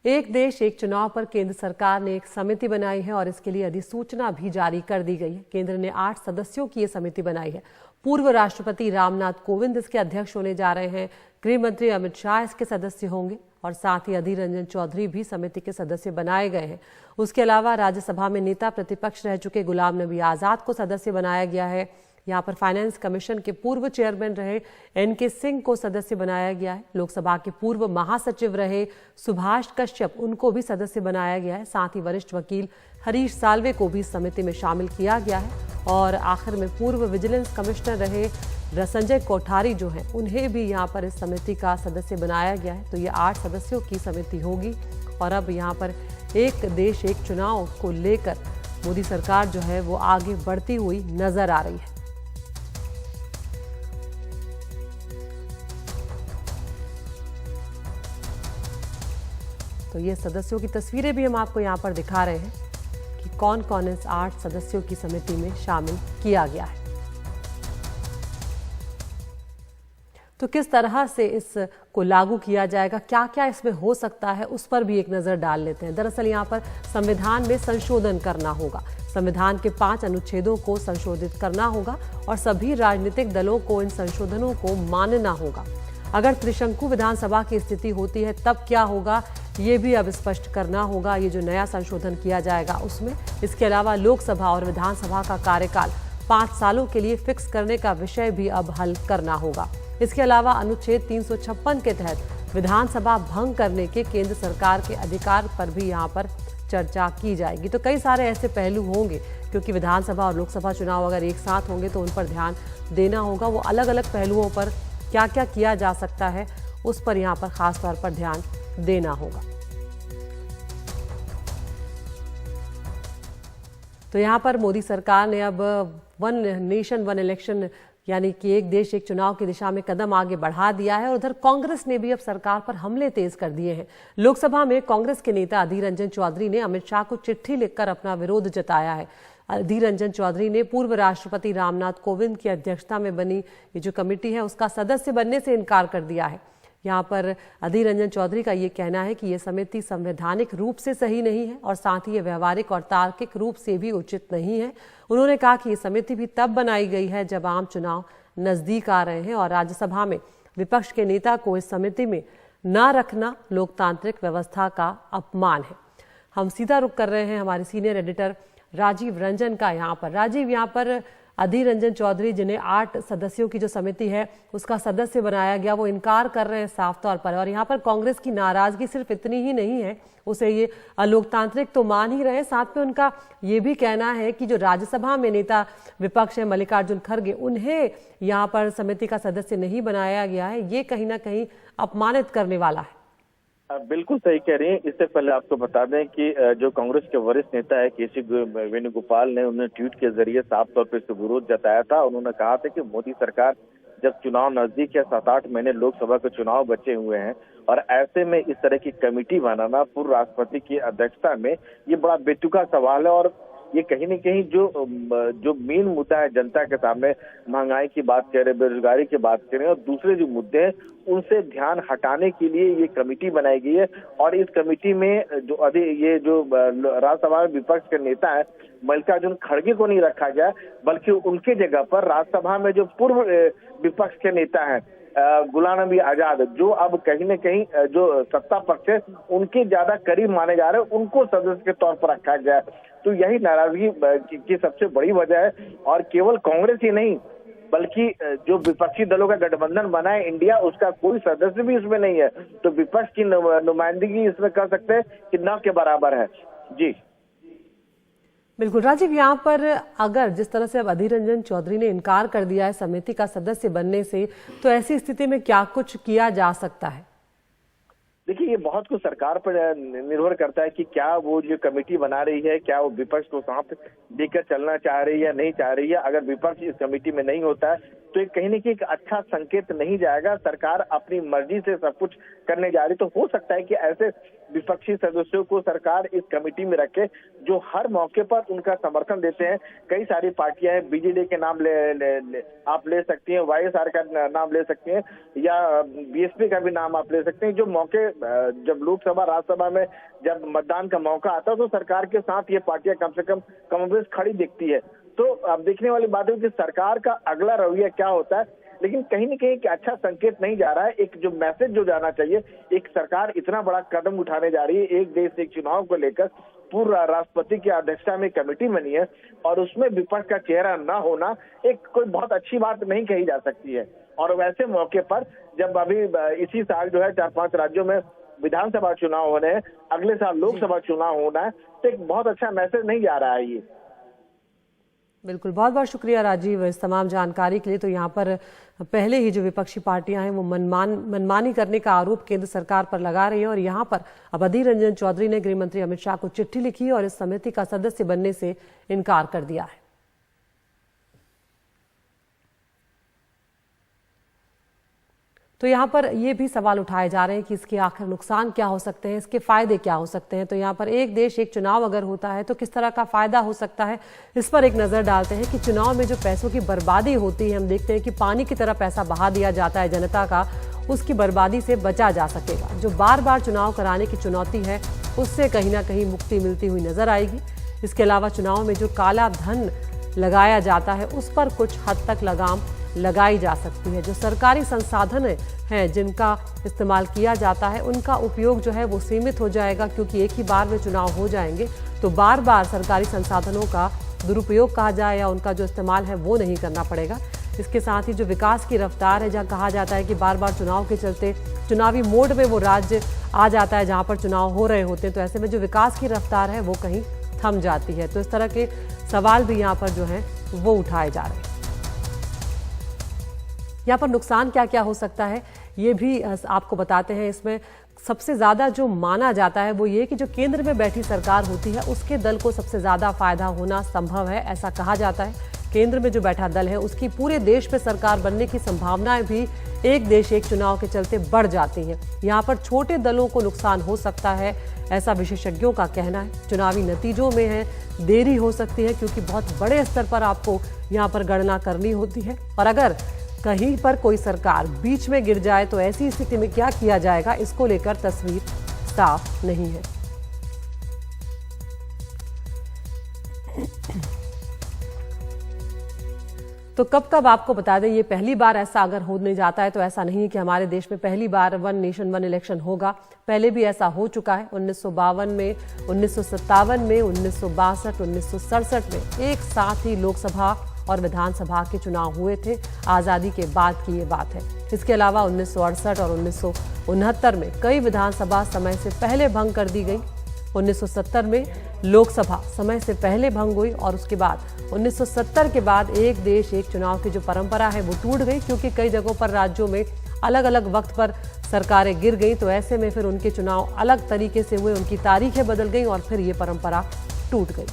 एक देश एक चुनाव पर केंद्र सरकार ने एक समिति बनाई है और इसके लिए अधिसूचना भी जारी कर दी गई है। केंद्र ने 8 सदस्यों की ये समिति बनाई है। पूर्व राष्ट्रपति रामनाथ कोविंद इसके अध्यक्ष होने जा रहे हैं। गृह मंत्री अमित शाह इसके सदस्य होंगे और साथ ही अधीर रंजन चौधरी भी समिति के सदस्य बनाए गए हैं। उसके अलावा राज्यसभा में नेता प्रतिपक्ष रह चुके गुलाम नबी आजाद को सदस्य बनाया गया है। यहाँ पर फाइनेंस कमीशन के पूर्व चेयरमैन रहे एनके सिंह को सदस्य बनाया गया है। लोकसभा के पूर्व महासचिव रहे सुभाष कश्यप, उनको भी सदस्य बनाया गया है। साथ ही वरिष्ठ वकील हरीश साल्वे को भी समिति में शामिल किया गया है। और आखिर में पूर्व विजिलेंस कमिश्नर रहे संजय कोठारी जो हैं, उन्हें भी यहाँ पर इस समिति का सदस्य बनाया गया है। तो ये 8 सदस्यों की समिति होगी। और अब यहाँ पर एक देश एक चुनाव को लेकर मोदी सरकार जो है वो आगे बढ़ती हुई नजर आ रही है। तो ये सदस्यों की तस्वीरें भी हम आपको यहाँ पर दिखा रहे हैं कि कौन कौन इस 8 सदस्यों की समिति में शामिल किया गया है। तो किस तरह से इसको लागू किया जाएगा, क्या क्या इसमें हो सकता है, उस पर भी एक नजर डाल लेते हैं। दरअसल यहाँ पर संविधान में संशोधन करना होगा। संविधान के 5 अनुच्छेदों को संशोधित करना होगा और सभी राजनीतिक दलों को इन संशोधनों को मानना होगा। अगर त्रिशंकु विधानसभा की स्थिति होती है तब क्या होगा, ये भी अब स्पष्ट करना होगा। ये जो नया संशोधन किया जाएगा उसमें। इसके अलावा लोकसभा और विधानसभा का कार्यकाल 5 सालों के लिए फिक्स करने का विषय भी अब हल करना होगा। इसके अलावा अनुच्छेद 356 के तहत विधानसभा भंग करने के केंद्र सरकार के अधिकार पर भी यहाँ पर चर्चा की जाएगी। तो कई सारे ऐसे पहलू होंगे, क्योंकि विधानसभा और लोकसभा चुनाव अगर एक साथ होंगे तो उन पर ध्यान देना होगा। वो अलग अलग पहलुओं पर क्या क्या किया जा सकता है, उस पर यहाँ पर खास तौर पर ध्यान देना होगा। तो यहाँ पर मोदी सरकार ने अब 1 नेशन 1 इलेक्शन यानी कि एक देश एक चुनाव की दिशा में कदम आगे बढ़ा दिया है। और उधर कांग्रेस ने भी अब सरकार पर हमले तेज कर दिए हैं। लोकसभा में कांग्रेस के नेता अधीर रंजन चौधरी ने अमित शाह को चिट्ठी लिखकर अपना विरोध जताया है। अधीर रंजन चौधरी ने पूर्व राष्ट्रपति रामनाथ कोविंद की अध्यक्षता में बनी ये जो कमेटी है उसका सदस्य बनने से इनकार कर दिया है। यहाँ पर अधीर रंजन चौधरी का ये कहना है कि ये समिति संवैधानिक रूप से सही नहीं है और साथ ही ये व्यवहारिक और तार्किक रूप से भी उचित नहीं है। उन्होंने कहा कि ये समिति भी तब बनाई गई है जब आम चुनाव नजदीक आ रहे हैं और राज्यसभा में विपक्ष के नेता को इस समिति में न रखना लोकतांत्रिक व्यवस्था का अपमान है। हम सीधा रुख कर रहे हैं हमारे सीनियर एडिटर राजीव रंजन का यहाँ पर। राजीव, यहाँ पर अधीर रंजन चौधरी जिन्हें 8 सदस्यों की जो समिति है उसका सदस्य बनाया गया, वो इनकार कर रहे हैं साफ तौर पर। और यहाँ पर कांग्रेस की नाराजगी सिर्फ इतनी ही नहीं है, उसे ये अलोकतांत्रिक तो मान ही रहे, साथ में उनका ये भी कहना है कि जो राज्यसभा में नेता विपक्ष है मल्लिकार्जुन खड़गे, उन्हें यहाँ पर समिति का सदस्य नहीं बनाया गया है। ये कहीं ना कहीं अपमानित करने वाला है। बिल्कुल सही कह रही हैं। इससे पहले आपको बता दें कि जो कांग्रेस के वरिष्ठ नेता है केसी वेणुगोपाल ने उन्हें ट्वीट के जरिए साफ तौर पर इससे विरोध जताया था। उन्होंने कहा था कि मोदी सरकार जब चुनाव नजदीक है, 7-8 महीने लोकसभा के चुनाव बचे हुए हैं और ऐसे में इस तरह की कमेटी बनाना पूर्व राष्ट्रपति की अध्यक्षता में, ये बड़ा बेतुका सवाल है। और ये कहीं न कहीं जो मेन मुद्दा है जनता के सामने, महंगाई की बात करें, बेरोजगारी की बात करें और दूसरे जो मुद्दे हैं उनसे ध्यान हटाने के लिए ये कमेटी बनाई गई है। और इस कमेटी में ये जो राज्यसभा में विपक्ष के नेता है मल्लिकार्जुन खड़गे को नहीं रखा गया, बल्कि उनके जगह पर राज्यसभा में जो पूर्व विपक्ष के नेता है गुलाम नबी आजाद, जो अब कहीं न कहीं जो सत्ता पक्ष है उनके ज्यादा करीब माने जा रहे हैं, उनको सदस्य के तौर पर रखा गया। तो यही नाराजगी की सबसे बड़ी वजह है। और केवल कांग्रेस ही नहीं बल्कि जो विपक्षी दलों का गठबंधन बना है इंडिया, उसका कोई सदस्य भी इसमें नहीं है। तो विपक्ष की नुमाइंदगी इसमें कर सकते हैं कि न के बराबर है। जी बिल्कुल राजीव, यहाँ पर अगर जिस तरह से अब अधीर रंजन चौधरी ने इनकार कर दिया है समिति का सदस्य बनने से, तो ऐसी स्थिति में क्या कुछ किया जा सकता है? देखिए, ये बहुत कुछ सरकार पर निर्भर करता है कि क्या वो जो कमेटी बना रही है, क्या वो विपक्ष को साथ देकर चलना चाह रही है या नहीं चाह रही है। अगर विपक्ष इस कमेटी में नहीं होता है तो एक कहीं न कहीं एक अच्छा संकेत नहीं जाएगा। सरकार अपनी मर्जी से सब कुछ करने जा रही, तो हो सकता है कि ऐसे विपक्षी सदस्यों को सरकार इस कमेटी में रखे जो हर मौके पर उनका समर्थन देते हैं। कई सारी पार्टियां हैं, बीजेडी के नाम आप ले सकती हैं, वाईएसआर का नाम ले सकती हैं, या बीएसपी का भी नाम आप ले सकते हैं। जो मौके जब लोकसभा राज्यसभा में जब मतदान का मौका आता है तो सरकार के साथ ये पार्टियां कम से कम कमोबेश खड़ी दिखती है। तो अब देखने वाली बात है कि सरकार का अगला रवैया क्या होता है, लेकिन कहीं न कहीं एक अच्छा संकेत नहीं जा रहा है। एक जो मैसेज जो जाना चाहिए, एक सरकार इतना बड़ा कदम उठाने जा रही है, एक देश एक चुनाव को लेकर पूर्व राष्ट्रपति की अध्यक्षता में कमेटी बनी है और उसमें विपक्ष का चेहरा न होना एक कोई बहुत अच्छी बात नहीं कही जा सकती है। और वैसे मौके पर जब अभी इसी साल जो है 4-5 राज्यों में विधानसभा चुनाव होने हैं, अगले साल लोकसभा चुनाव होना है, तो एक बहुत अच्छा मैसेज नहीं जा रहा है ये। बिल्कुल, बहुत बहुत शुक्रिया राजीव इस तमाम जानकारी के लिए। तो यहाँ पर पहले ही जो विपक्षी पार्टियां हैं वो मनमानी करने का आरोप केंद्र सरकार पर लगा रही है और यहाँ पर अब अधीर रंजन चौधरी ने गृह मंत्री अमित शाह को चिट्ठी लिखी और इस समिति का सदस्य बनने से इनकार कर दिया है। तो यहाँ पर ये भी सवाल उठाए जा रहे हैं कि इसके आखिर नुकसान क्या हो सकते हैं, इसके फायदे क्या हो सकते हैं। तो यहाँ पर एक देश एक चुनाव अगर होता है तो किस तरह का फायदा हो सकता है, इस पर एक नजर डालते हैं कि चुनाव में जो पैसों की बर्बादी होती है, हम देखते हैं कि पानी की तरह पैसा बहा दिया जाता है जनता का, उसकी बर्बादी से बचा जा सकेगा। जो बार बार चुनाव कराने की चुनौती है उससे कहीं ना कहीं मुक्ति मिलती हुई नजर आएगी। इसके अलावा चुनाव में जो काला धन लगाया जाता है उस पर कुछ हद तक लगाम लगाई जा सकती है। जो सरकारी संसाधन हैं जिनका इस्तेमाल किया जाता है उनका उपयोग जो है वो सीमित हो जाएगा, क्योंकि एक ही बार में चुनाव हो जाएंगे तो बार बार सरकारी संसाधनों का दुरुपयोग कहा जाए या उनका जो इस्तेमाल है वो नहीं करना पड़ेगा। इसके साथ ही जो विकास की रफ्तार है, जहाँ कहा जाता है कि बार बार चुनाव के चलते चुनावी मोड में वो राज्य आ जाता है जहाँ पर चुनाव हो रहे होते हैं, तो ऐसे में जो विकास की रफ्तार है वो कहीं थम जाती है। तो इस तरह के सवाल भी यहाँ पर जो है वो उठाए जा रहे हैं। यहाँ पर नुकसान क्या क्या हो सकता है ये भी आपको बताते हैं। इसमें सबसे ज़्यादा जो माना जाता है वो ये कि जो केंद्र में बैठी सरकार होती है उसके दल को सबसे ज़्यादा फायदा होना संभव है, ऐसा कहा जाता है। केंद्र में जो बैठा दल है उसकी पूरे देश में सरकार बनने की संभावनाएं भी एक देश एक चुनाव के चलते बढ़ जाती हैं। यहाँ पर छोटे दलों को नुकसान हो सकता है, ऐसा विशेषज्ञों का कहना है। चुनावी नतीजों में है देरी हो सकती है क्योंकि बहुत बड़े स्तर पर आपको यहाँ पर गणना करनी होती है, और अगर कहीं पर कोई सरकार बीच में गिर जाए तो ऐसी स्थिति में क्या किया जाएगा, इसको लेकर तस्वीर साफ नहीं है। तो कब आपको बता दें, ये पहली बार ऐसा अगर होने जाता है तो ऐसा नहीं कि हमारे देश में पहली बार वन नेशन वन इलेक्शन होगा। पहले भी ऐसा हो चुका है 1952 में, 1957 में, 1962, 1967 में एक साथ ही लोकसभा और विधानसभा के चुनाव हुए थे। आज़ादी के बाद की ये बात है। इसके अलावा 1968 और 1969 में कई विधानसभा समय से पहले भंग कर दी गई। 1970 में लोकसभा समय से पहले भंग हुई और उसके बाद 1970 के बाद एक देश एक चुनाव की जो परंपरा है वो टूट गई, क्योंकि कई जगहों पर राज्यों में अलग अलग वक्त पर सरकारें गिर गई। तो ऐसे में फिर उनके चुनाव अलग तरीके से हुए, उनकी तारीखें बदल गई और फिर ये परंपरा टूट गई।